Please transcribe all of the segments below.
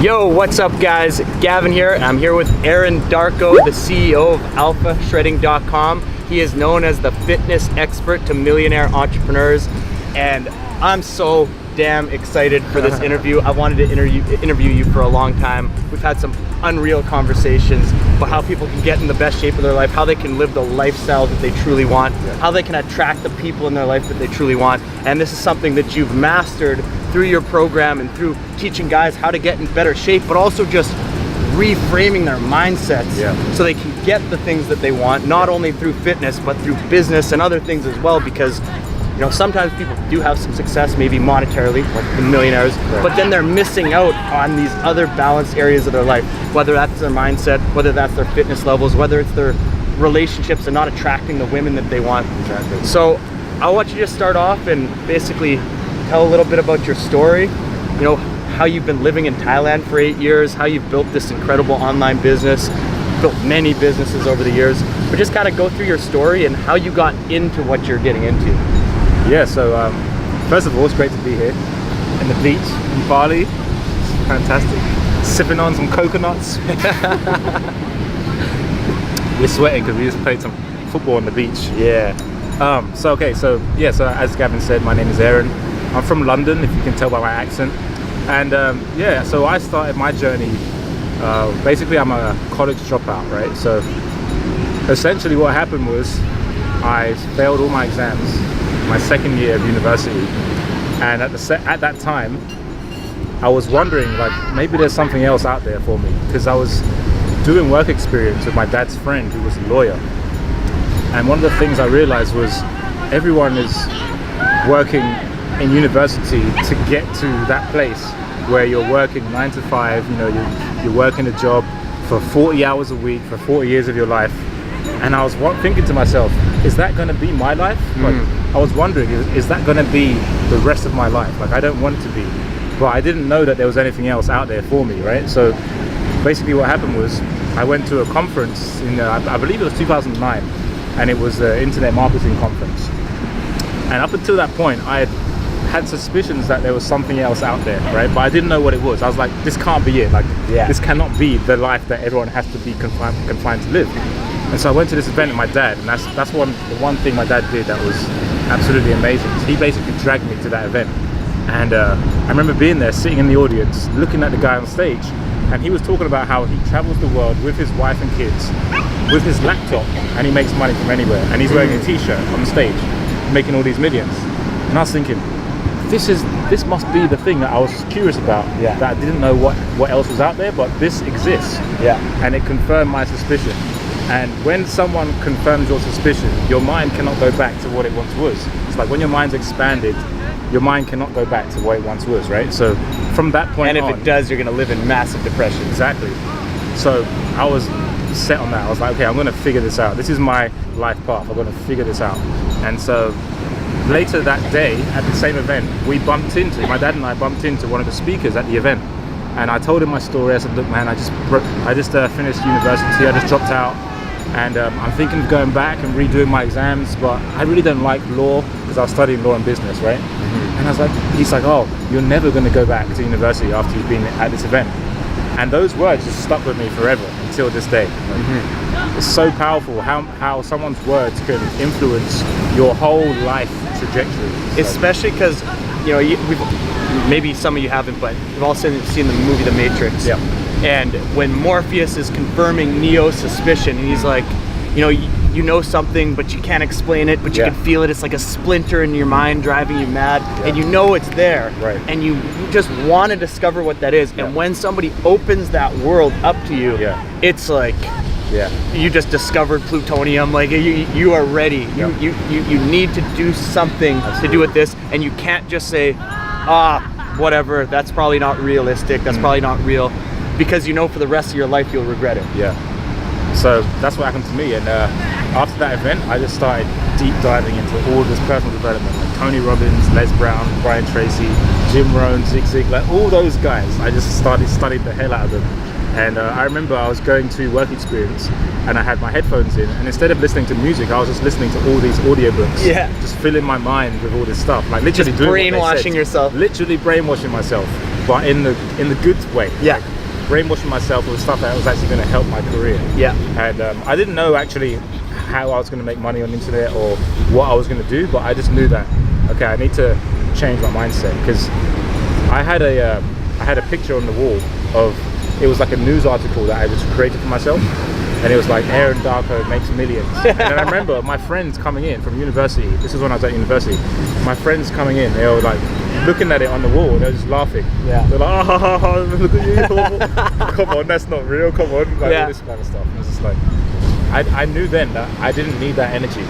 Yo, what's up guys? Gavin here. I'm here with Aaron Darko, the CEO of AlphaShredding.com. He is known as the fitness expert to millionaire entrepreneurs, and I'm so damn excited for this interview. I wanted to interview you for a long time. We've had some unreal conversations about how people can get in the best shape of their life, how they can live the lifestyle that they truly want, how they can attract the people in their life that they truly want. And this is something that you've mastered through your program and through teaching guys how to get in better shape, but also just reframing their mindsets so they can get the things that they want, not only through fitness, but through business and other things as well. Because you know, sometimes people do have some success, maybe monetarily, like the millionaires, but then they're missing out on these other balanced areas of their life, whether that's their mindset, whether that's their fitness levels, whether it's their relationships and not attracting the women that they want. Exactly. So I want you to start off and basically tell a little bit about your story, you know, how you've been living in Thailand for 8 years, how you've built this incredible online business, built many businesses over the years, but just kind of go through your story and how you got into what you're getting into. Yeah, so first of all, it's great to be here in the beach in Bali. It's fantastic. Sipping on some coconuts. We're sweating because we just played some football on the beach. Yeah. So as Gavin said, my name is Aaron. I'm from London, if you can tell by my accent. And so I started my journey. Basically, I'm a college dropout, right? So essentially what happened was I failed all my exams my second year of university, and at that time I was wondering, like, maybe there's something else out there for me, because I was doing work experience with my dad's friend who was a lawyer, and one of the things I realized was everyone is working in university to get to that place where you're working 9 to 5, you know, you're working a job for 40 hours a week for 40 years of your life. And I was thinking to myself, is that going to be my life? Like, I was wondering, is that going to be the rest of my life? Like, I don't want it to be, but I didn't know that there was anything else out there for me, right? So basically what happened was I went to a conference in, I believe it was 2009, and it was the Internet Marketing Conference. And up until that point, I had suspicions that there was something else out there, right? But I didn't know what it was. I was like, this can't be it. Like, this cannot be the life that everyone has to be confined to live. And so I went to this event with my dad, and that's the one thing my dad did that was absolutely amazing. So he basically dragged me to that event, and I remember being there, sitting in the audience, looking at the guy on stage, and he was talking about how he travels the world with his wife and kids, with his laptop, and he makes money from anywhere, and he's wearing a t-shirt on stage, making all these millions. And I was thinking, this must be the thing that I was curious about, that I didn't know what else was out there, but this exists. And it confirmed my suspicion. And when someone confirms your suspicion, your mind cannot go back to what it once was. It's like when your mind's expanded, your mind cannot go back to what it once was, right? So from that point on... And if it does, you're going to live in massive depression. Exactly. So I was set on that. I was like, okay, I'm going to figure this out. This is my life path. I'm going to figure this out. And so later that day, at the same event, my dad and I bumped into one of the speakers at the event. And I told him my story. I said, look, man, I just finished university. I just dropped out. And I'm thinking of going back and redoing my exams, but I really don't like law because I was studying law and business, right? And I was like, he's like, oh, you're never going to go back to university after you've been at this event. And those words just stuck with me forever until this day. It's so powerful how someone's words can influence your whole life trajectory. Especially because, you know, maybe some of you haven't, but you've all seen the movie The Matrix. And when Morpheus is confirming Neo's suspicion, and he's like, you know something, but you can't explain it, but you can feel it. It's like a splinter in your mind driving you mad, and you know it's there, and you just want to discover what that is. And when somebody opens that world up to you, it's like, you just discovered plutonium. Like you are ready. You need to do something to do with this, and you can't just say, whatever. That's probably not realistic. That's probably not real. Because you know for the rest of your life you'll regret it. So that's what happened to me, and after that event I just started deep diving into all this personal development, like Tony Robbins, Les Brown, Brian Tracy, Jim Rohn, Zig Ziglar, like all those guys. I just started studying the hell out of them. And I remember I was going to work experience and I had my headphones in, and instead of listening to music, I was just listening to all these audiobooks. Just filling my mind with all this stuff, like literally just brainwashing yourself. Literally brainwashing myself. but in the good way. Yeah. Like, brainwashing myself with stuff that was actually going to help my career. Yeah. And I didn't know actually how I was going to make money on the internet or what I was going to do, but I just knew that, okay, I need to change my mindset, because I had a picture on the wall of, it was like a news article that I just created for myself, and it was like, Aaron Darko makes millions. And I remember my friends coming in from university, this is when I was at university, my friends coming in, they were like looking at it on the wall, they were just laughing. Yeah. They're like, oh, look at you, come on, that's not real, come on, like all this kind of stuff. And it's just like, I knew then that I didn't need that energy.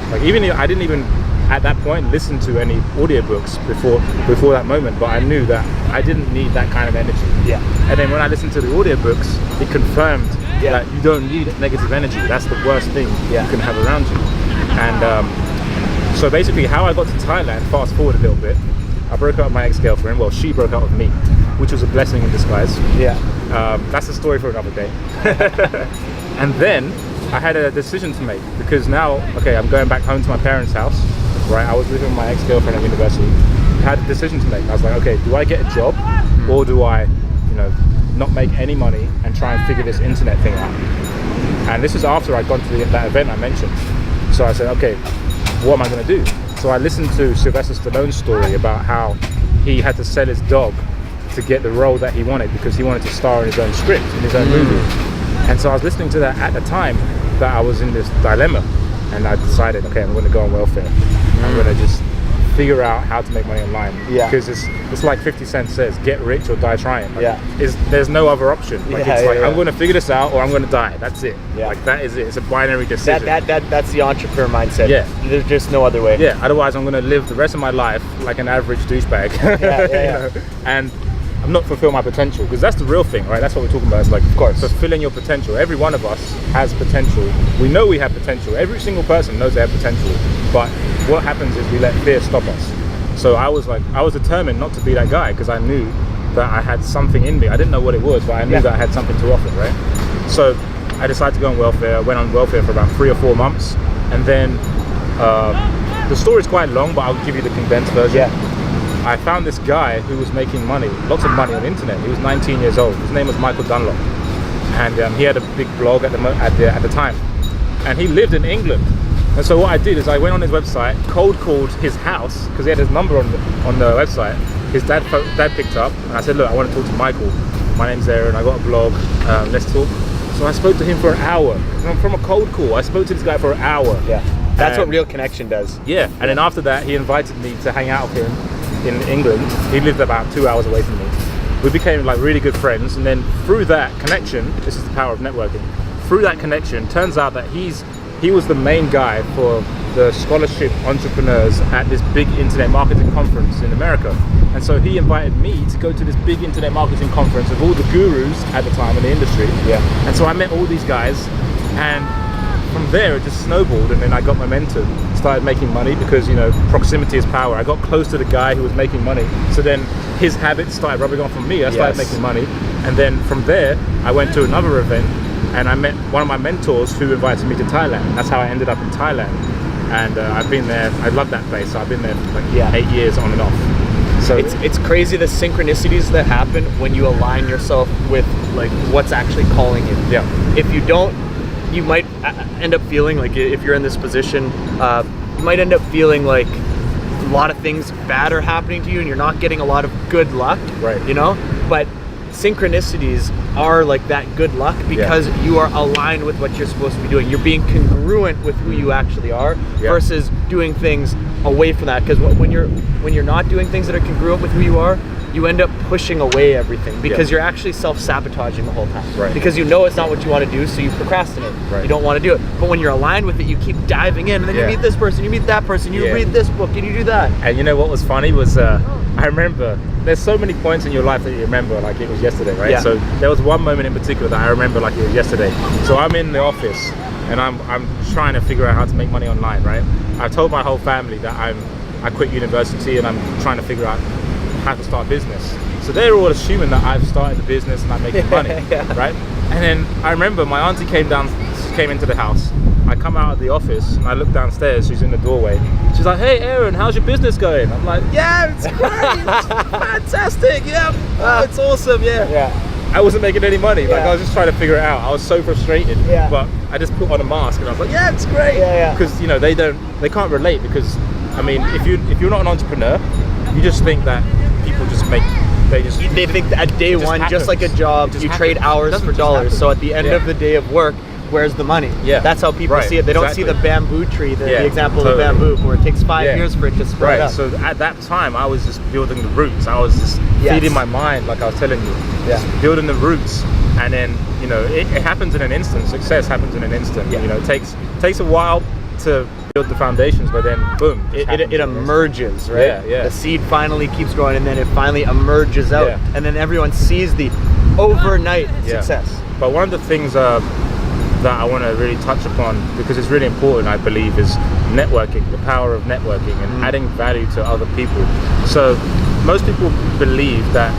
Like I didn't even at that point listen to any audiobooks before that moment, but I knew that I didn't need that kind of energy. Yeah. And then when I listened to the audiobooks, it confirmed that you don't need negative energy. That's the worst thing you can have around you. And so basically how I got to Thailand, fast forward a little bit, I broke up with my ex-girlfriend. Well, she broke up with me, which was a blessing in disguise. Yeah. That's a story for another day. And then I had a decision to make, because now, okay, I'm going back home to my parents' house, right? I was living with my ex-girlfriend at university. I had a decision to make. I was like, okay, do I get a job, or do I, not make any money and try and figure this internet thing out? And this was after I'd gone to that event I mentioned. So I said, okay, what am I going to do? So I listened to Sylvester Stallone's story about how he had to sell his dog to get the role that he wanted, because he wanted to star in his own script, in his own movie. And so I was listening to that at the time that I was in this dilemma, and I decided, okay, I'm going to go on welfare. I'm going to just figure out how to make money online. Yeah. Because it's like 50 Cent says, get rich or die trying. Like, Yeah. There's no other option. Like, Yeah, it's like, yeah. I'm going to figure this out or I'm going to die. That's it. Yeah. Like, that is it. It's a binary decision. That's the entrepreneur mindset. Yeah. There's just no other way. Yeah, otherwise I'm going to live the rest of my life like an average douchebag. Yeah. And I'm not fulfilling my potential, because that's the real thing, right? That's what we're talking about. It's like, of course, fulfilling your potential. Every one of us has potential. We know we have potential. Every single person knows they have potential. But what happens is we let fear stop us. So I was determined not to be that guy, because I knew that I had something in me. I didn't know what it was, but I knew that I had something to offer, right? So I decided to go on welfare. I went on welfare for about 3 or 4 months. And then the story's quite long, but I'll give you the condensed version. Yeah. I found this guy who was making money, lots of money on the internet. He was 19 years old. His name was Michael Dunlop, and he had a big blog at the time, and he lived in England. And so what I did is I went on his website, cold called his house, because he had his number on the website. His dad picked up, and I said, look, I want to talk to Michael. My name's Aaron. I got a blog. Let's talk. So I spoke to him for an hour. From a cold call, I spoke to this guy for an hour. Yeah. That's what real connection does. Yeah. And then after that, he invited me to hang out with him in England. He lived about 2 hours away from me. We became like really good friends, and then through that connection, this is the power of networking, through that connection, turns out that he was the main guy for the scholarship entrepreneurs at this big internet marketing conference in America. And so he invited me to go to this big internet marketing conference of all the gurus at the time in the industry. Yeah. And so I met all these guys, and from there it just snowballed, and then I got momentum, started making money, because proximity is power. I got close to the guy who was making money, so then his habits started rubbing off on me. I started making money, and then from there I went to another event, and I met one of my mentors who invited me to Thailand. That's how I ended up in Thailand, and I've been there. I love that place. So I've been there for like 8 years on and off. So it's crazy the synchronicities that happen when you align yourself with like what's actually calling you. Yeah. If you don't, you might end up feeling like, if you're in this position, you might end up feeling like a lot of things bad are happening to you and you're not getting a lot of good luck. Right. But synchronicities are like that good luck, because you are aligned with what you're supposed to be doing. You're being congruent with who you actually are versus doing things away from that. Because when you're not doing things that are congruent with who you are, you end up pushing away everything, because you're actually self-sabotaging the whole time. Right. Because you know it's not what you want to do, so you procrastinate. Right. You don't want to do it. But when you're aligned with it, you keep diving in, and then you meet this person, you meet that person, you read this book, and you do that. And you know what was funny was, I remember, there's so many points in your life that you remember like it was yesterday, right? Yeah. So there was one moment in particular that I remember like it was yesterday. So I'm in the office, and I'm trying to figure out how to make money online, right? I told my whole family that I quit university, and I'm trying to figure out how to start business. So they're all assuming that I've started the business and I'm making money, right? And then I remember my auntie came into the house. I come out of the office and I look downstairs, she's in the doorway. She's like, hey Aaron, how's your business going? I'm like, yeah, it's great, it's fantastic, yeah, oh, it's awesome, yeah. I wasn't making any money, like I was just trying to figure it out. I was so frustrated, but I just put on a mask and I was like, yeah, it's great. Because you know, they can't relate, because I mean, if you're not an entrepreneur, you just think that people just make, they think that at day one, just like a job, you trade hours for dollars. So at the end of the day of work, where's the money? That's how people see it. They don't see the bamboo tree, the example of the bamboo, where it takes 5 years for it to spread up. So at that time, I was just building the roots. I was just feeding my mind, like I was telling you, just building the roots. And then, you know, it happens in an instant. Success happens in an instant. You know, it takes a while to build the foundations, but then boom, it emerges, right? The seed finally keeps growing, and then it finally emerges out, and then everyone sees the overnight success. But one of the things that I want to really touch upon, because it's really important, I believe, is networking, the power of networking and adding value to other people. So most people believe that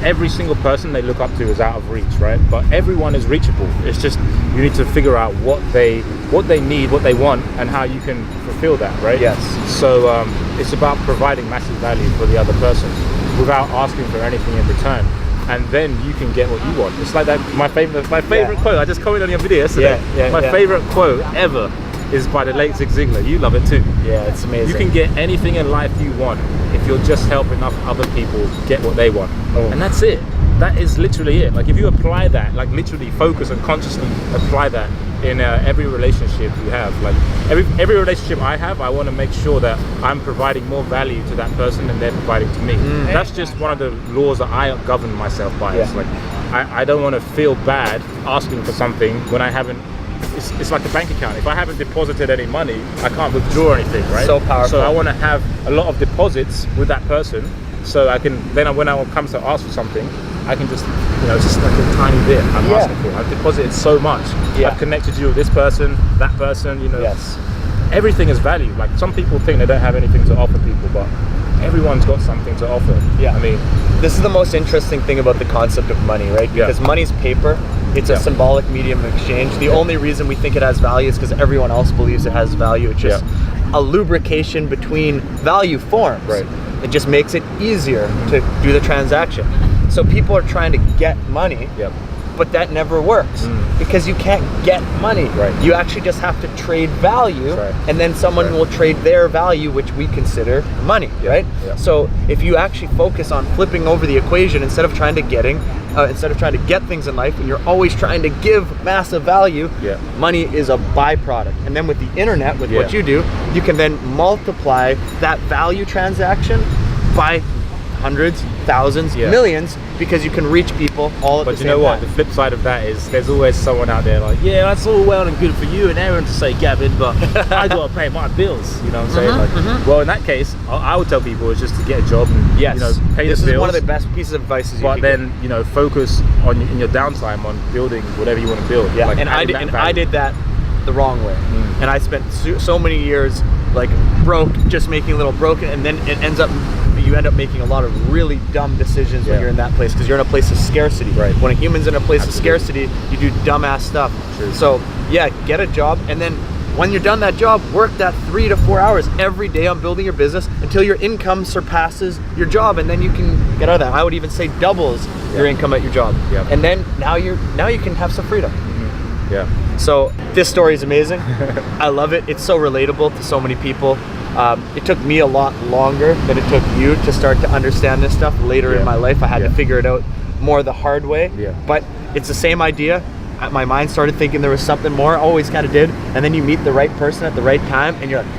every single person they look up to is out of reach, right? But everyone is reachable. It's just you need to figure out what they need, what they want, and how you can fulfill that, right? So it's about providing massive value for the other person without asking for anything in return, and then you can get what you want. It's like that. My favorite quote. I just commented on your video yesterday. My favorite quote ever is by the late Zig Ziglar. You love it too. Yeah, it's amazing. You can get anything in life you want if you'll just help enough other people get what they want. And that's it. That is literally it. Like if you apply that, like literally focus and consciously apply that in every relationship you have. Like every relationship I have, I want to make sure that I'm providing more value to that person than they're providing to me. That's just one of the laws that I govern myself by. It's like I don't want to feel bad asking for something when I haven't. It's like a bank account. If I haven't deposited any money, I can't withdraw anything, right? So powerful. So I want to have a lot of deposits with that person, so I can then when I comes to ask for something, I can just, you know, just like a tiny bit I'm asking for. I've deposited so much. I've connected you with this person, that person, you know. Everything is value. Like some people think they don't have anything to offer people, but everyone's got something to offer. I mean, this is the most interesting thing about the concept of money, right? Because money's paper. It's a symbolic medium of exchange. The only reason we think it has value is because everyone else believes it has value. It's just a lubrication between value forms. It just makes it easier to do the transaction. So people are trying to get money, but that never works because you can't get money. You actually just have to trade value, and then someone will trade their value, which we consider money, right? So if you actually focus on flipping over the equation instead of trying to get things in life, and you're always trying to give massive value, money is a byproduct. And then with the internet, with what you do, you can then multiply that value transaction by hundreds, thousands, millions, because you can reach people all at the same time. But you know what? The flip side of that is there's always someone out there like, yeah, that's all well and good for you and Aaron to say, Gavin, but I gotta pay my bills. You know what I'm saying? Well, in that case, I would tell people is just to get a job and you know, pay the bills. This is one of the best pieces of advice. But then you know, focus on in your downtime on building whatever you want to build. Like and I did that the wrong way, and I spent so many years like broke, just making little broken, and then you end up making a lot of really dumb decisions when you're in that place, because you're in a place of scarcity. When a human's in a place of scarcity, you do dumbass stuff. So get a job, and then when you're done that job, work that 3 to 4 hours every day on building your business until your income surpasses your job, and then you can get out of that. I would even say doubles your income at your job, and then now you can have some freedom. So this story is amazing. I love it. It's so relatable to so many people. It took me a lot longer than it took you to start to understand this stuff later in my life. I had to figure it out more the hard way, but it's the same idea. My mind started thinking there was something more, always kind of did, and then you meet the right person at the right time and you're like,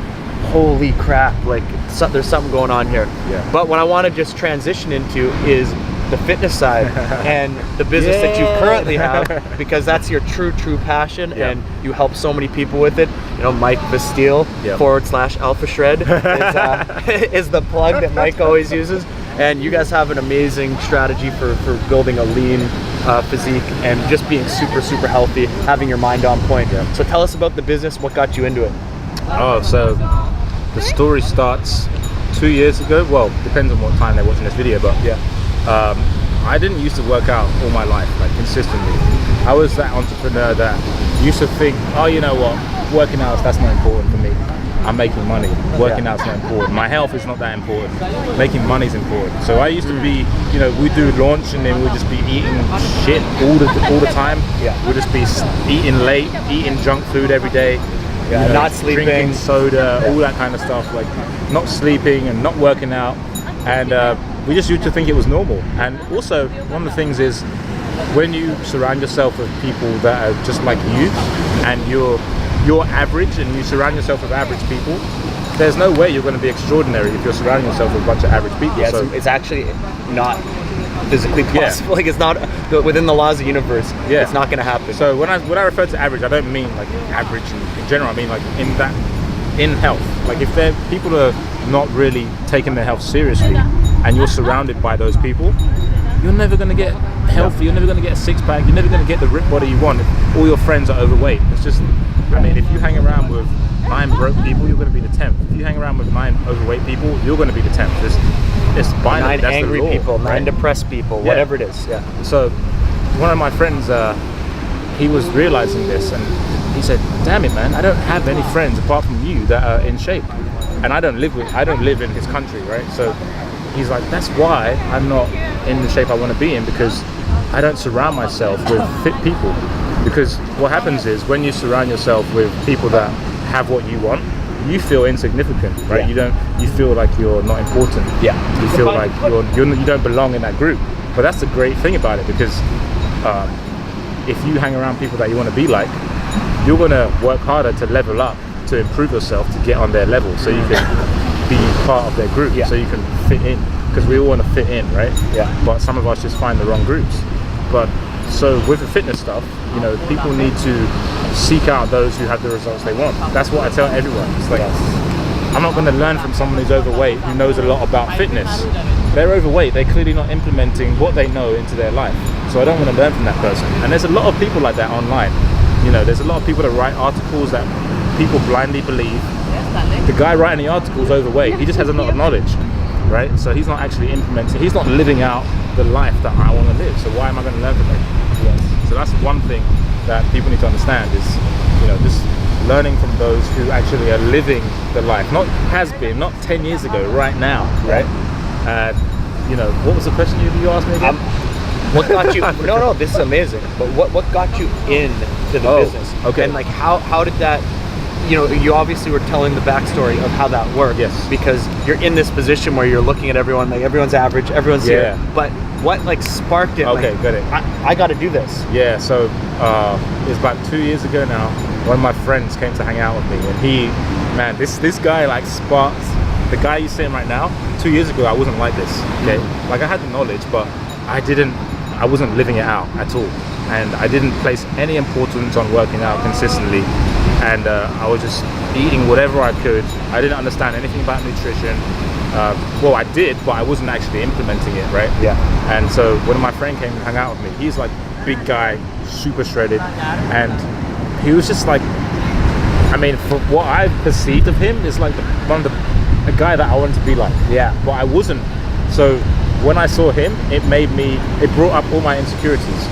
holy crap, like there's something going on here. But what I want to just transition into is the fitness side and the business that you currently have, because that's your true passion, and you help so many people with it. You know, Mike Bastille /Alpha Shred is the plug that Mike always uses, and you guys have an amazing strategy for building a lean physique and just being super healthy, having your mind on point. So tell us about the business. What got you into it? So the story starts 2 years ago. Well, depends on what time they're watching this video, but I didn't used to work out all my life, like consistently. I was that entrepreneur that used to think, oh, you know what, working out, that's not important for me. I'm making money. Working out's not important. My health is not that important. Making money is important. So I used to be, you know, we do launch and then we'd just be eating shit all the time. Yeah. We'd just be eating late, eating junk food every day. Yeah, you know, not sleeping, drinking soda, all that kind of stuff. Like not sleeping and not working out. And we just used to think it was normal. And also, one of the things is when you surround yourself with people that are just like you, and you're average, and you surround yourself with average people, there's no way you're going to be extraordinary if you're surrounding yourself with a bunch of average people. Yeah, so it's actually not physically possible. Like it's not within the laws of the universe. Yeah. It's not going to happen. So when I refer to average, I don't mean like average in general. I mean like in health. Like if people are not really taking their health seriously, and you're surrounded by those people, you're never going to get healthy. You're never going to get a six-pack. You're never going to get the rip body you want if all your friends are overweight. It's just, I mean, if you hang around with 9 broke people, you're going to be the 10th. If you hang around with 9 overweight people, you're going to be the 10th. It's binary. 9 That's angry the law, people, 9 right? depressed people, Yeah. whatever it is. Yeah. So one of my friends, he was realizing this, and he said, "Damn it, man! I don't have any friends apart from you that are in shape, and I don't live in his country, right?" So he's like, "That's why I'm not in the shape I want to be in, because I don't surround myself with fit people." Because what happens is when you surround yourself with people that have what you want, you feel insignificant, right? Yeah. You feel like you're not important. Yeah. You feel like you don't belong in that group. But that's the great thing about it, because if you hang around people that you want to be like, you're going to work harder to level up, to improve yourself, to get on their level, so you can be part of their group, so you can fit in, because we all want to fit in, right? Yeah. But some of us just find the wrong groups. But so with the fitness stuff, you know, people need to seek out those who have the results they want. That's what I tell everyone. It's like, I'm not going to learn from someone who's overweight who knows a lot about fitness. They're overweight, they're clearly not implementing what they know into their life. So I don't want to learn from that person. And there's a lot of people like that online. You know, there's a lot of people that write articles that people blindly believe. The guy writing the article is overweight. He just has a lot of knowledge, right? So he's not actually implementing, he's not living out the life that I want to live. So why am I going to learn from him? So that's one thing that people need to understand is, you know, just learning from those who actually are living the life. Not has been, not 10 years ago, right now, right? You know, what was the question you asked me again? What got you? No, this is amazing. But what got you into the business? Okay. And like, how did that? You know, you obviously were telling the backstory of how that worked. Yes. Because you're in this position where you're looking at everyone, like everyone's average, everyone's here. But what like sparked it? Okay, like, got it. I got to do this. Yeah. So it was about 2 years ago now. One of my friends came to hang out with me, and this guy like sparked. The guy you're seeing right now, 2 years ago, I wasn't like this, okay? Like I had the knowledge, but I wasn't living it out at all. And I didn't place any importance on working out consistently. And I was just eating whatever I could. I didn't understand anything about nutrition. Well, I did, but I wasn't actually implementing it, right? Yeah. And so when my friend came and hung out with me, he's like big guy, super shredded. And he was just like, I mean, for what I perceived of him, is like a guy that I wanted to be like. Yeah. But I wasn't. So when I saw him, it brought up all my insecurities.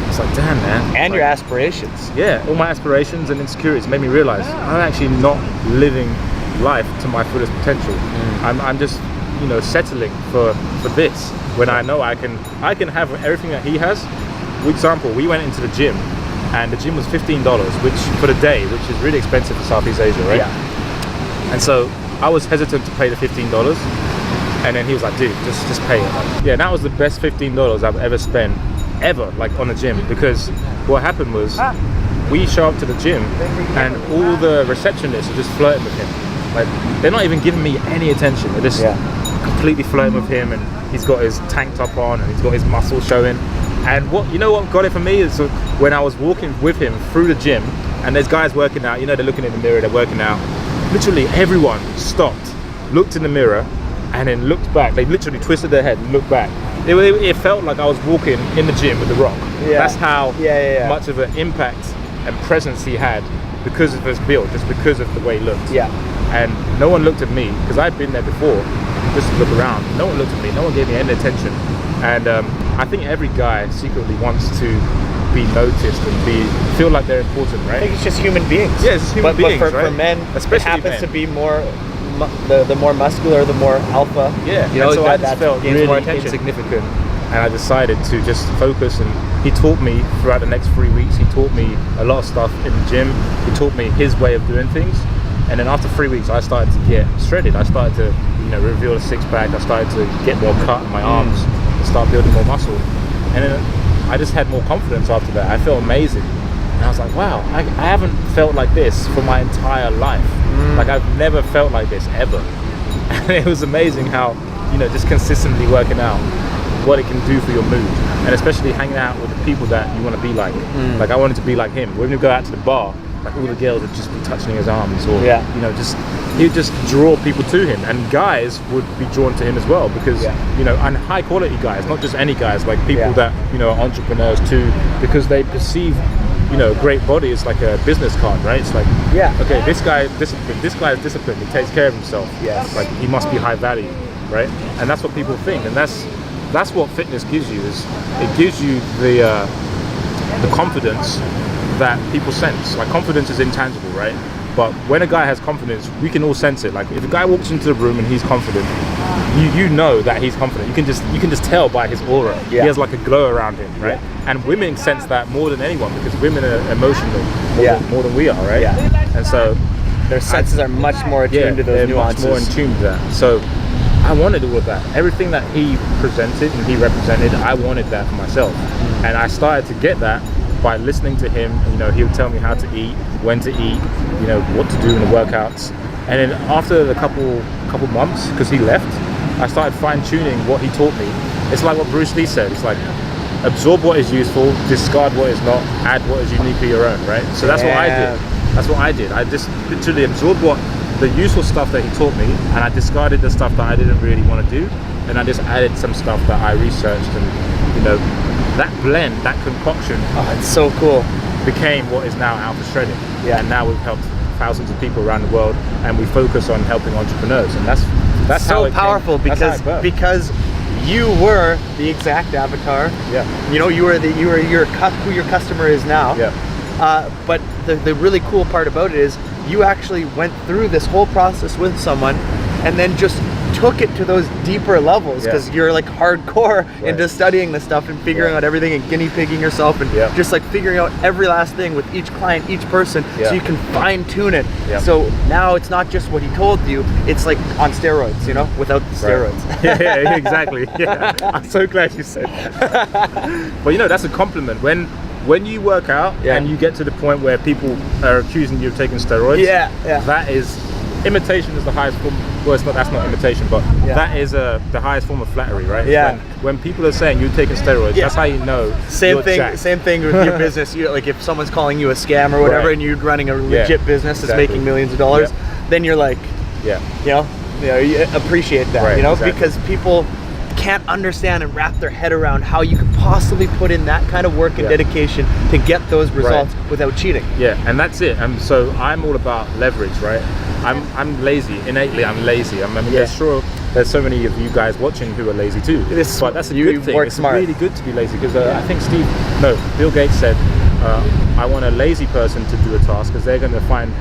It's like, damn, man. And your aspirations. Yeah, all my aspirations and insecurities made me realize I'm actually not living life to my fullest potential. I'm just, you know, settling for this when I know I can have everything that he has. For example, we went into the gym, and the gym was $15, which for the day, which is really expensive for Southeast Asia, right? Yeah. And so I was hesitant to pay the $15, and then he was like, "Dude, just pay it." Like, yeah, that was the best $15 I've ever spent, like on a gym, because what happened was we show up to the gym, and all the receptionists are just flirting with him. Like they're not even giving me any attention. They're just completely flirting with him, and he's got his tank top on, and he's got his muscles showing. And what got it for me is when I was walking with him through the gym, and there's guys working out. You know, they're looking in the mirror, they're working out. Literally everyone stopped, looked in the mirror, and then looked back. They literally twisted their head and looked back. It felt like I was walking in the gym with The Rock. Yeah. That's how much of an impact and presence he had because of his build, just because of the way he looked. Yeah. And no one looked at me, because I'd been there before, just to look around. No one looked at me, no one gave me any attention. And I think every guy secretly wants to be noticed and feel like they're important, I right? think it's just human beings. Yeah, it's just human beings, but for right? men, Especially it happens men. to be more the more muscular, the more alpha. Yeah, you know, and so I just that felt gains really more attention. insignificant, and I decided to just focus. And he taught me throughout the next 3 weeks. He taught me a lot of stuff in the gym. He taught me his way of doing things. And then after 3 weeks, I started to get shredded. I started to, reveal a six pack. I started to get more cut in my arms, and start building more muscle. And then I just had more confidence after that. I felt amazing. And I was like, wow, I haven't felt like this for my entire life. Like I've never felt like this ever. And it was amazing how, just consistently working out, what it can do for your mood. And especially hanging out with the people that you want to be like. Like I wanted to be like him. When we go out to the bar, like all the girls would just be touching his arms, or he'd just draw people to him, and guys would be drawn to him as well, because and high quality guys, not just any guys, like people that are entrepreneurs too, because they perceive great body is like a business card, right? It's like, okay, this guy is disciplined, he takes care of himself, like he must be high value, right? And that's what people think, and that's what fitness gives you. Is it gives you the confidence that people sense. Like confidence is intangible, right? But when a guy has confidence, we can all sense it. Like if a guy walks into the room and he's confident, you know that he's confident. You can just tell by his aura. He has like a glow around him, right? And women sense that more than anyone, because women are emotional more than we are, right? And so their senses are much more attuned to those nuances. Much more in tune to that. So I wanted all of that. Everything that he presented and he represented, I wanted that for myself. And I started to get that by listening to him. He would tell me how to eat, when to eat, what to do in the workouts. And then after a couple months, because he left, I started fine-tuning what he taught me. It's like what Bruce Lee said. It's like, absorb what is useful, discard what is not, add what is uniquely your own, right? So that's what I did. That's what I did. I just literally absorbed the useful stuff that he taught me, and I discarded the stuff that I didn't really want to do, and I just added some stuff that I researched, and that blend, that concoction, it's so cool, became what is now Alpha Shredding. And now we've helped thousands of people around the world, and we focus on helping entrepreneurs, and that's so how powerful, because you were the exact avatar. You were who your customer is now. But the really cool part about it is you actually went through this whole process with someone, and then just took it to those deeper levels, because you're like hardcore into studying this stuff and figuring out everything and guinea pigging yourself, and just like figuring out every last thing with each client, each person, so you can fine tune it. So now it's not just what he told you, it's like on steroids, without the steroids. Yeah, exactly. I'm so glad you said that. But that's a compliment. When you work out and you get to the point where people are accusing you of taking steroids, that is, imitation is the highest form. Well, that's not imitation, but that is the highest form of flattery, right? When people are saying you're taking steroids, that's how you know. Same thing with your business. Like if someone's calling you a scam or whatever, and you're running a legit business that's making millions of dollars, then you're like, you appreciate that, because people can't understand and wrap their head around how you could possibly put in that kind of work and dedication to get those results without cheating. And that's it. And so I'm all about leverage, right? I'm lazy. Innately, I'm lazy. There's so many of you guys watching who are lazy too. But that's a good thing. It's really good to be lazy, because I think Bill Gates said, I want a lazy person to do a task, because they're going to find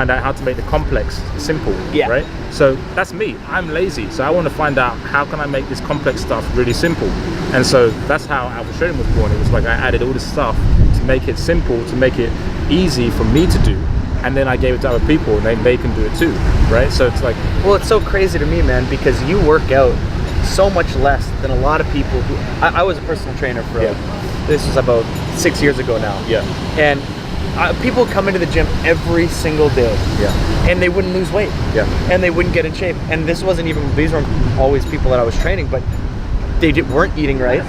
out how to make the complex simple, right? So that's me. I'm lazy, so I want to find out how can I make this complex stuff really simple. And so that's how Alpha Shredding was born. It was like I added all this stuff to make it simple, to make it easy for me to do, and then I gave it to other people, and they can do it too, right? So it's like, well, it's so crazy to me, man, because you work out so much less than a lot of people who I was a personal trainer for this was about 6 years ago now, and people come into the gym every single day, and they wouldn't lose weight, and they wouldn't get in shape. And these weren't always people that I was training, but they weren't eating right.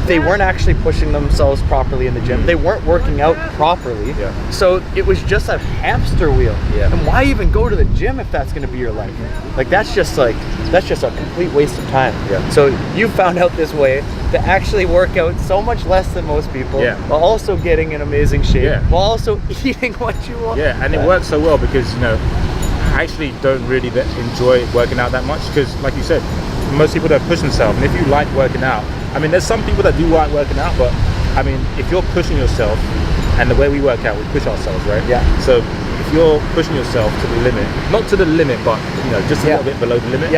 They weren't actually pushing themselves properly in the gym. They weren't working out properly. So it was just a hamster wheel. And why even go to the gym if that's going to be your life? Like that's just a complete waste of time. So you found out this way to actually work out so much less than most people, while also getting in amazing shape, while also eating what you want. And it works so well because I actually don't really enjoy working out that much, because like you said, most people don't push themselves. And if you like working out, I mean, there's some people that do like working out, but I mean, if you're pushing yourself, and the way we work out, we push ourselves, right? Yeah. So if you're pushing yourself to the limit, not to the limit, but just a little bit below the limit,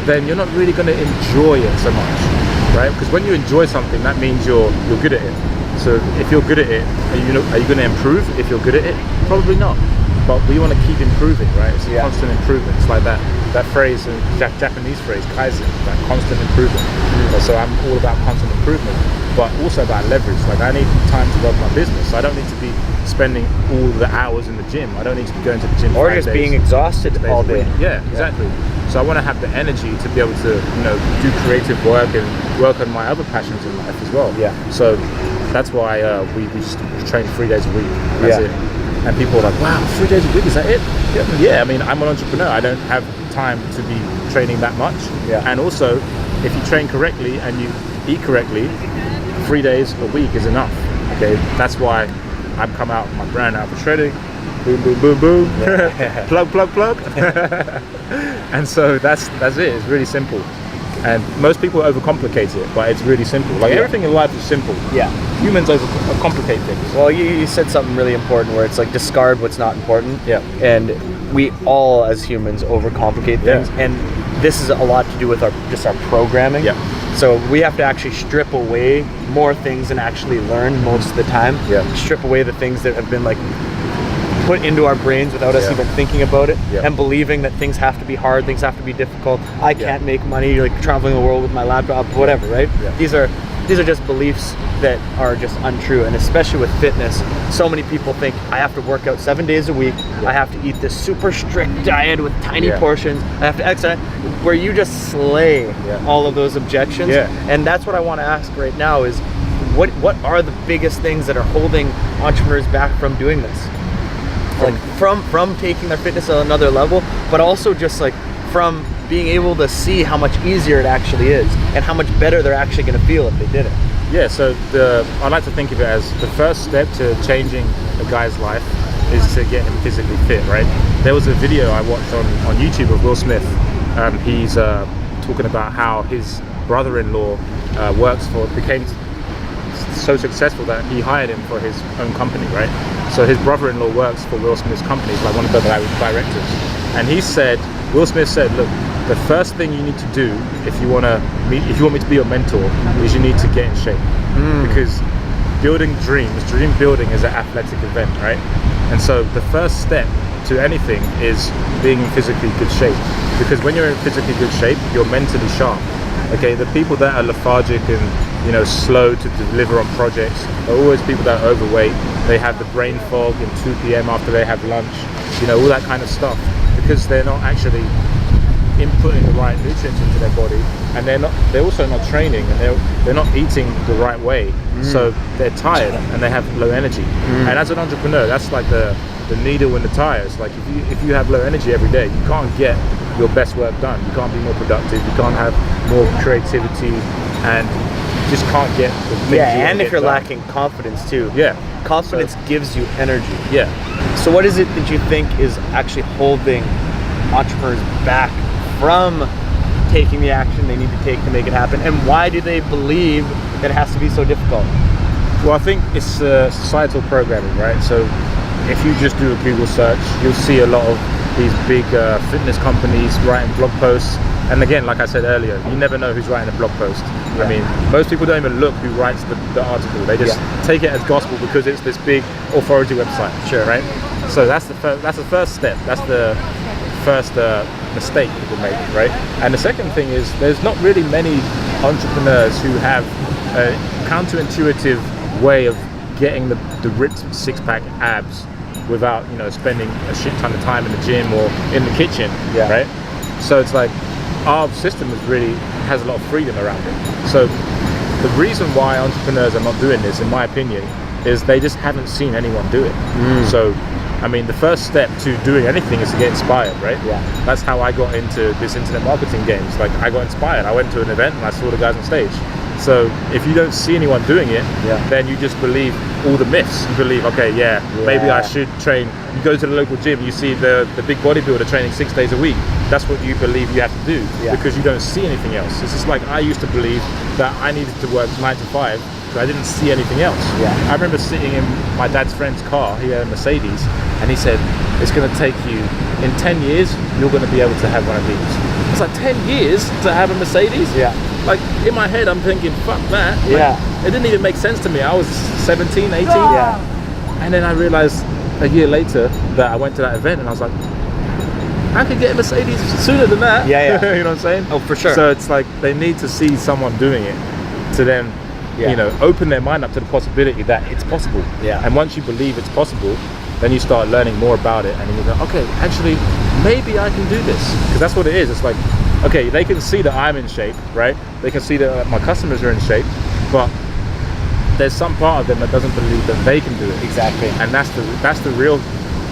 then you're not really going to enjoy it so much, right? Because when you enjoy something, that means you're good at it. So if you're good at it, are you going to improve if you're good at it? Probably not. But we want to keep improving, right? It's a constant improvement. It's like that phrase, Japanese phrase, kaizen, like constant improvement. So I'm all about constant improvement, but also about leverage. Like I need time to run my business. I don't need to be spending all the hours in the gym. I don't need to be going to the gym or just being exhausted all day. Yeah, exactly. So I want to have the energy to be able to, do creative work and work on my other passions in life as well. Yeah. So that's why we just train 3 days a week. That's it. And people are like, wow, 3 days a week, is that it? Yeah, I mean, I'm an entrepreneur. I don't have time to be training that much. Yeah. And also, if you train correctly and you eat correctly, 3 days a week is enough. Okay, that's why I've come out with my brand Alpha Shredding. Boom, boom, boom, boom. Plug, plug, plug. And so that's it. It's really simple. And most people overcomplicate it, but it's really simple. Like everything in life is simple. Yeah. Humans overcomplicate things. Well, you said something really important where it's like discard what's not important. Yeah. And we all as humans overcomplicate things. And this is a lot to do with our programming. Yeah. So we have to actually strip away more things and actually learn most of the time. Yeah. Strip away the things that have been like put into our brains without us even thinking about it, and believing that things have to be hard, things have to be difficult. I can't make money, like traveling the world with my laptop, whatever, right? Yeah. These are just beliefs that are just untrue. And especially with fitness, so many people think I have to work out 7 days a week. I have to eat this super strict diet with tiny portions. I have to exercise, where you just slay all of those objections. And that's what I want to ask right now is, what are the biggest things that are holding entrepreneurs back from doing this? Like from taking their fitness to another level, but also just like from being able to see how much easier it actually is and how much better they're actually going to feel if they did it. Yeah, so I like to think of it as the first step to changing a guy's life is to get him physically fit, right? There was a video I watched on YouTube of Will Smith. He's talking about how his brother-in-law became so successful that he hired him for his own company, right? So his brother-in-law works for Will Smith's company, like one of the directors. And Will Smith said, look, the first thing you need to do if you want me to be your mentor is you need to get in shape. Because building dream building is an athletic event, right? And so the first step to anything is being in physically good shape. Because when you're in physically good shape, you're mentally sharp. Okay, the people that are lethargic and slow to deliver on projects are always people that are overweight. They have the brain fog in 2 p.m. after they have lunch, all that kind of stuff, because they're not actually inputting the right nutrients into their body, and they're also not training, and they're not eating the right way. So they're tired and they have low energy. And as an entrepreneur, that's like the needle in the tires. Like if you have low energy every day, you can't get your best work done. You can't be more productive. You can't have more creativity, and you just can't get the things and if you're lacking confidence too. Confidence gives you energy. So what is it that you think is actually holding entrepreneurs back from taking the action they need to take to make it happen, and why do they believe that it has to be so difficult? Well, I think it's societal programming, right? So if you just do a Google search, you'll see a lot of these big fitness companies writing blog posts. And again, like I said earlier, you never know who's writing a blog post. I mean, most people don't even look who writes the article. They just take it as gospel because it's this big authority website. Right? So that's the first step. That's the first mistake people make, right? And the second thing is there's not really many entrepreneurs who have a counterintuitive way of getting the ripped six-pack abs without spending a shit ton of time in the gym or in the kitchen, right? So it's like our system has a lot of freedom around it. So the reason why entrepreneurs are not doing this, in my opinion, is they just haven't seen anyone do it. So I mean, the first step to doing anything is to get inspired, right? That's how I got into this internet marketing games. Like, I got inspired. I went to an event and I saw the guys on stage. So if you don't see anyone doing it, then you just believe all the myths. You believe, okay, maybe I should train. You go to the local gym, you see the big bodybuilder training 6 days a week. That's what you believe you have to do because you don't see anything else. It's just like I used to believe that I needed to work 9 to 5 to I didn't see anything else. Yeah. I remember sitting in my dad's friend's car, he had a Mercedes, and he said, it's going to take you, in 10 years, you're going to be able to have one of these. It's like 10 years to have a Mercedes? Yeah. Like, in my head, I'm thinking, fuck that. Like, Yeah. it didn't even make sense to me. I was 17, 18. Yeah. And then I realized a year later that I went to that event and I was like, I could get a Mercedes sooner than that. Yeah, yeah. You know what I'm saying? Oh, for sure. So it's like they need to see someone doing it to then, Yeah. you know, open their mind up to the possibility that it's possible. Yeah. And once you believe it's possible, then you start learning more about it and you go, okay, actually, maybe I can do this. Because that's what it is. It's like, okay, they can see that I'm in shape, right? They can see that my customers are in shape, but there's some part of them that doesn't believe that they can do it. Exactly. And that's the real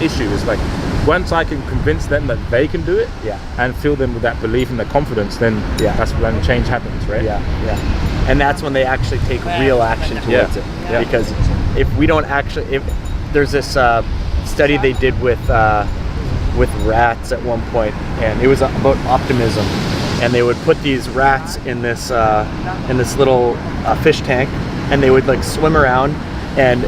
issue. Is like, once I can convince them that they can do it, Yeah. and fill them with that belief and the confidence, then Yeah. that's when change happens, right? Yeah, yeah. And that's when they actually take real action towards Yeah. it. Yeah. Because if we don't actually, if there's this study they did with rats at one point, and it was about optimism, and they would put these rats in this little fish tank, and they would like swim around, and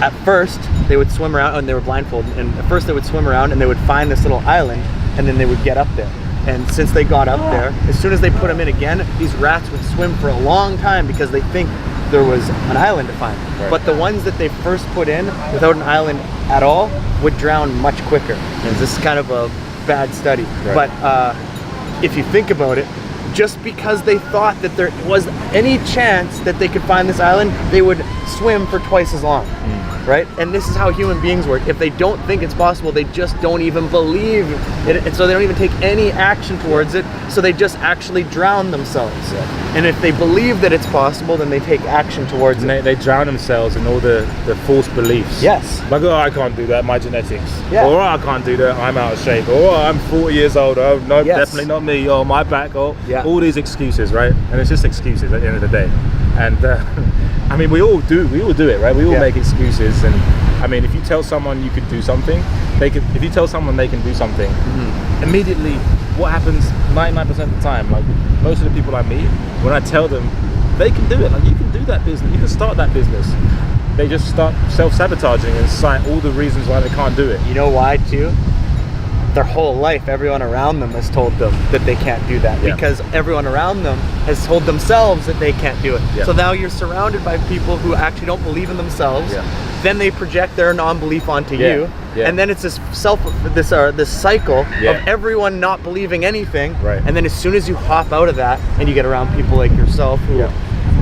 at first they would swim around, and they were blindfolded, and at first they would swim around and they would find this little island, and then they would get up there. And since they got up there, as soon as they put them in again, these rats would swim for a long time because they think there was an island to find. Right. But the ones that they first put in without an island at all would drown much quicker. And this is kind of a bad study. Right. But if you think about it, just because they thought that there was any chance that they could find this island, they would swim for twice as long. Right? And this is how human beings work. If they don't think it's possible, they just don't even believe it, and so they don't even take any action towards it, so they just actually drown themselves. And if they believe that it's possible, then they take action towards And it. they drown themselves in all the false beliefs. Yes. Like, oh, I can't do that, my genetics. Yeah. Or, oh, I can't do that, I'm out of shape. Or, oh, I'm 40 years old, oh, no, Yes. definitely not me. Oh, my back, oh. Yeah. All these excuses, right? And it's just excuses at the end of the day. And, I mean, we all do it, right? We all Yeah. make excuses. And, I mean, if you tell someone you could do something, if you tell someone they can do something, immediately, what happens 99% of the time, like most of the people I meet, when I tell them they can do it, like, you can do that business, you can start that business, they just start self-sabotaging and cite all the reasons why they can't do it. You know why too? Their whole life, everyone around them has told them that they can't do that, Yeah. because everyone around them has told themselves that they can't do it. Yeah. So now you're surrounded by people who actually don't believe in themselves. Yeah. Then they project their non-belief onto Yeah. you, Yeah. and then it's this cycle Yeah. of everyone not believing anything. Right. And then as soon as you hop out of that and you get around people like yourself who, Yeah.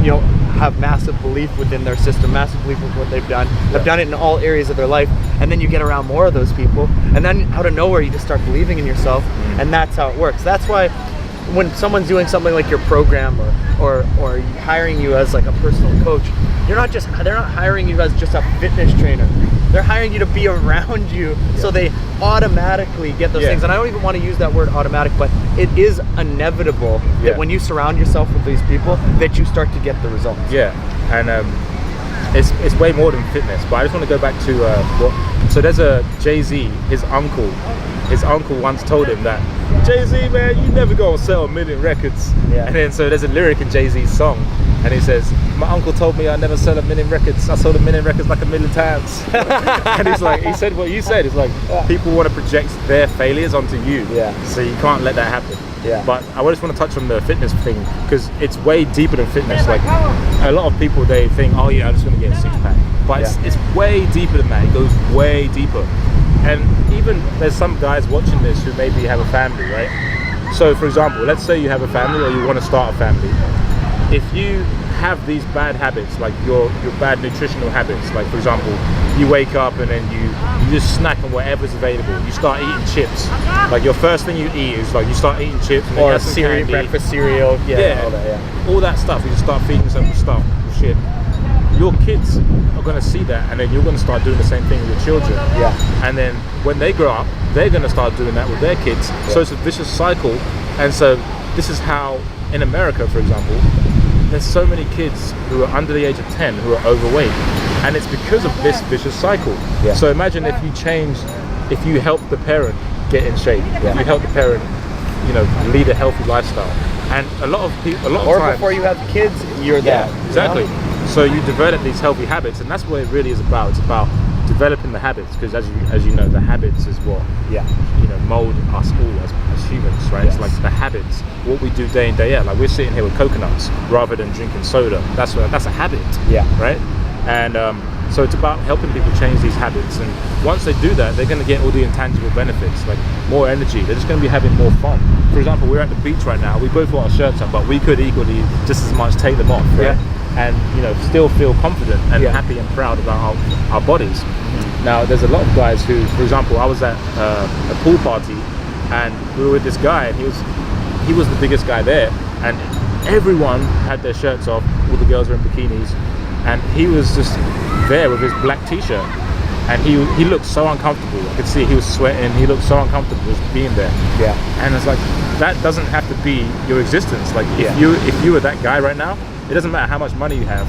you know, have massive belief within their system, massive belief with what they've done, have done it in all areas of their life, and then you get around more of those people, and then out of nowhere you just start believing in yourself, and that's how it works. That's why when someone's doing something like your program or hiring you as like a personal coach, they're not hiring you as just a fitness trainer. They're hiring you to be around you, so they automatically get those Yeah. things. And I don't even want to use that word automatic, but it is inevitable that Yeah. when you surround yourself with these people, that you start to get the results. Yeah, and it's way more than fitness. But I just want to go back to so there's a Jay-Z, his uncle once told him that, Jay-Z, man, you never gonna sell 1 million records. Yeah. And then so there's a lyric in Jay-Z's song, and he says, my uncle told me I never sell 1 million records. I sold 1 million records like 1 million times. And he's like, he said what you said. It's like, people want to project their failures onto you. Yeah. So you can't let that happen. Yeah. But I just want to touch on the fitness thing, because it's way deeper than fitness. Like, a lot of people, they think, oh yeah, I'm just going to get a six-pack. But it's way deeper than that. It goes way deeper. And even there's some guys watching this who maybe have a family, right? So for example, let's say you have a family or you want to start a family. If you have these bad habits, like your bad nutritional habits, like for example, you wake up and then you just snack on whatever's available. You start eating chips. Like your first thing you eat is like you start eating chips and then you Or have some cereal, candy. breakfast cereal, All that stuff. You just start feeding some stuff, shit. Your kids are going to see that, and then you're going to start doing the same thing with your children. Yeah. And then when they grow up, they're going to start doing that with their kids. Yeah. So it's a vicious cycle. And so this is how, in America, for example, there's so many kids who are under the age of 10 who are overweight. And it's because of this vicious cycle. Yeah. So imagine if you help the parent get in shape, if you help the parent, lead a healthy lifestyle. And a lot of Or times, before you have kids, you're that. exactly. You know? So you develop these healthy habits, and that's what it really is about. It's about developing the habits, because as you know, the habits is what mold us all as humans, right? Yes. It's like the habits, what we do day in, day out. Like we're sitting here with coconuts rather than drinking soda. That's a habit, right? And so it's about helping people change these habits, and once they do that, they're going to get all the intangible benefits, like more energy. They're just going to be having more fun. For example, we're at the beach right now. We both got our shirts on, but we could equally just as much take them off, right? And still feel confident and happy and proud about our bodies. Now, there's a lot of guys who, for example, I was at a pool party, and we were with this guy, and he was the biggest guy there, and everyone had their shirts off. All the girls were in bikinis, and he was just there with his black t-shirt, and he looked so uncomfortable. I could see he was sweating. He looked so uncomfortable just being there. And it's like, that doesn't have to be your existence. Like if you were that guy right now, it doesn't matter how much money you have,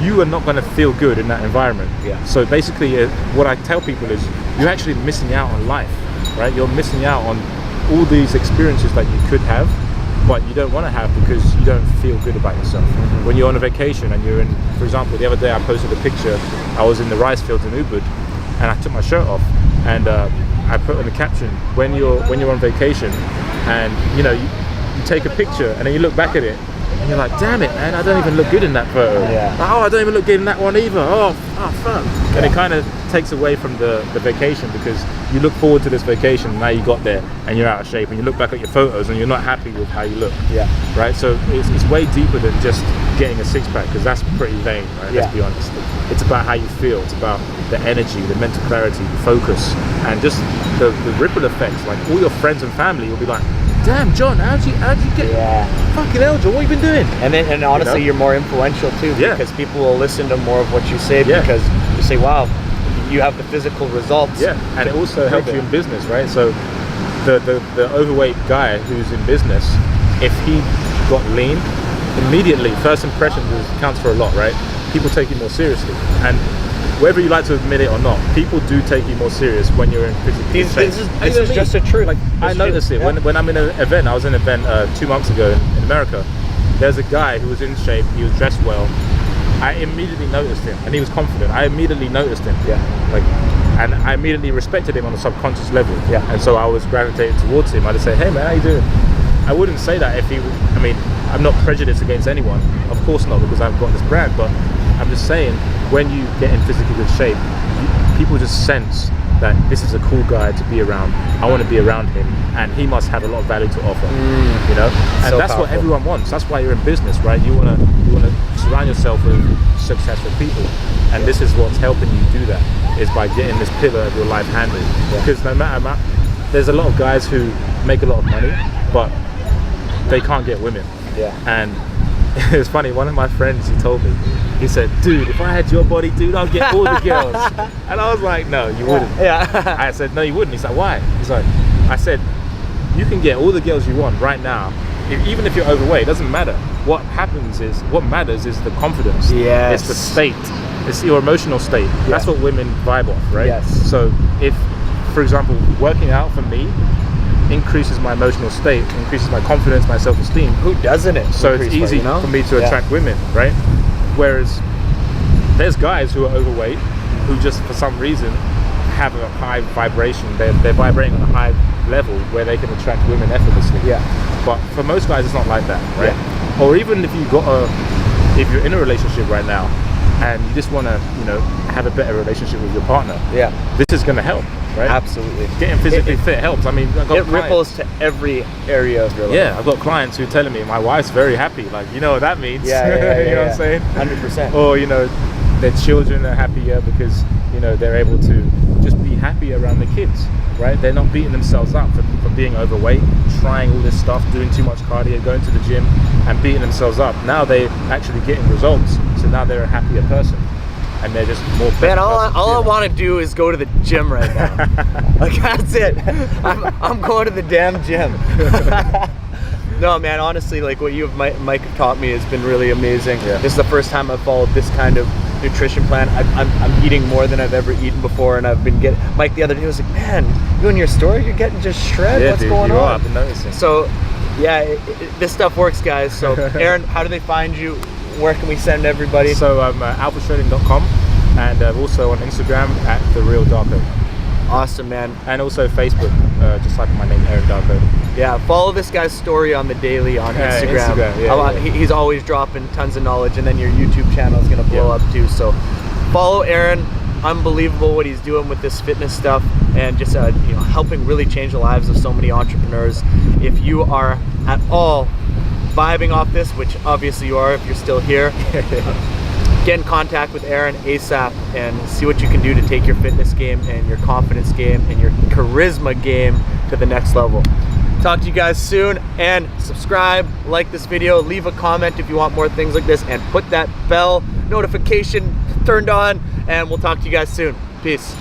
you are not going to feel good in that environment. So basically, what I tell people is, you're actually missing out on life, right? You're missing out on all these experiences that you could have, but you don't want to have because you don't feel good about yourself. When you're on a vacation and you're in, for example, the other day I posted a picture. I was in the rice fields in Ubud, and I took my shirt off, and I put in the caption, when you're on vacation, and you take a picture and then you look back at it, and you're like, damn it, man, I don't even look good in that photo. Oh, I don't even look good in that one either. Oh fuck. And it kind of takes away from the vacation, because you look forward to this vacation, and now you got there and you're out of shape, and you look back at your photos and you're not happy with how you look. Right? So it's way deeper than just getting a six-pack, because that's pretty vain, right? Let's be honest. It's about how you feel. It's about the energy, the mental clarity, the focus, and just the ripple effects. Like, all your friends and family will be like, damn, John, how'd you get fucking hell, John, what have you been doing? And honestly, you're more influential too, because people will listen to more of what you say, because you say, wow, you have the physical results. And it also helps you in business, right? So the overweight guy who's in business, if he got lean, immediately, first impressions counts for a lot, right? People take you more seriously, and whether you like to admit it or not, people do take you more serious when you're in physical shape. This is just a truth. Like, I notice it when I'm in an event. I was in an event 2 months ago in America. There's a guy who was in shape. He was dressed well. I immediately noticed him, and he was confident. I immediately noticed him. And I immediately respected him on a subconscious level. And so I was gravitated towards him. I just say, hey man, how you doing? I wouldn't say that if he. I mean, I'm not prejudiced against anyone. Of course not, because I've got this brand. But I'm just saying, when you get in physically good shape, people just sense that this is a cool guy to be around. I want to be around him, and he must have a lot of value to offer. And so that's powerful. What everyone wants. That's why you're in business, right? You want to surround yourself with successful people, and this is what's helping you do that, is by getting this pillar of your life handled. Because no matter, there's a lot of guys who make a lot of money, but they can't get women. And it's funny, one of my friends, he told me, he said, dude, if I had your body, dude, I'd get all the girls. And I was like, no, you wouldn't. I said, no, you wouldn't. He's like, why? He's like, I said, you can get all the girls you want right now. Even if you're overweight, it doesn't matter. What matters is the confidence. It's the state. It's your emotional state. That's what women vibe off, right? So if, for example, working out for me increases my emotional state, increases my confidence, my self-esteem. Who doesn't it? So it's easy for me to attract women, right? Whereas there's guys who are overweight who just for some reason have a high vibration. They're vibrating on a high level where they can attract women effortlessly. But for most guys, it's not like that, right? Or even if if you're in a relationship right now and you just want to, have a better relationship with your partner, this is going to help, right? Absolutely. Getting physically fit helps. I mean, it ripples to every area of your life. I've got clients who are telling me my wife's very happy. Like, you know what that means? You know what I'm saying? 100%. Or their children are happier because they're able to just be happy around the kids, right? They're not beating themselves up for being overweight, trying all this stuff, doing too much cardio, going to the gym and beating themselves up. Now they're actually getting results, so now they're a happier person. And they're just more. Man, all I want to do is go to the gym right now. Like, that's it. I'm going to the damn gym. No, man, honestly, like what you have, Mike taught me has been really amazing. This is the first time I've followed this kind of nutrition plan. I'm eating more than I've ever eaten before, and I've been Mike the other day was like, man, you in your store, you're getting just shred. What's going on? I've been noticing. So, this stuff works, guys. So, Aaron, how do they find you? where can we send everybody? So I'm alphashredding.com, and also on Instagram at @TheRealDarko. Awesome, man. And also Facebook, just like my name, Aaron Darko. Yeah, follow this guy's story on the daily on Instagram. He's always dropping tons of knowledge, and then your YouTube channel is gonna blow up too. So follow Aaron. Unbelievable what he's doing with this fitness stuff, and just helping really change the lives of so many entrepreneurs. If you are at all vibing off this, which obviously you are if you're still here, get in contact with Aaron ASAP and see what you can do to take your fitness game and your confidence game and your charisma game to the next level. Talk to you guys soon, and subscribe, like this video, leave a comment if you want more things like this, and put that bell notification turned on, and we'll talk to you guys soon. Peace.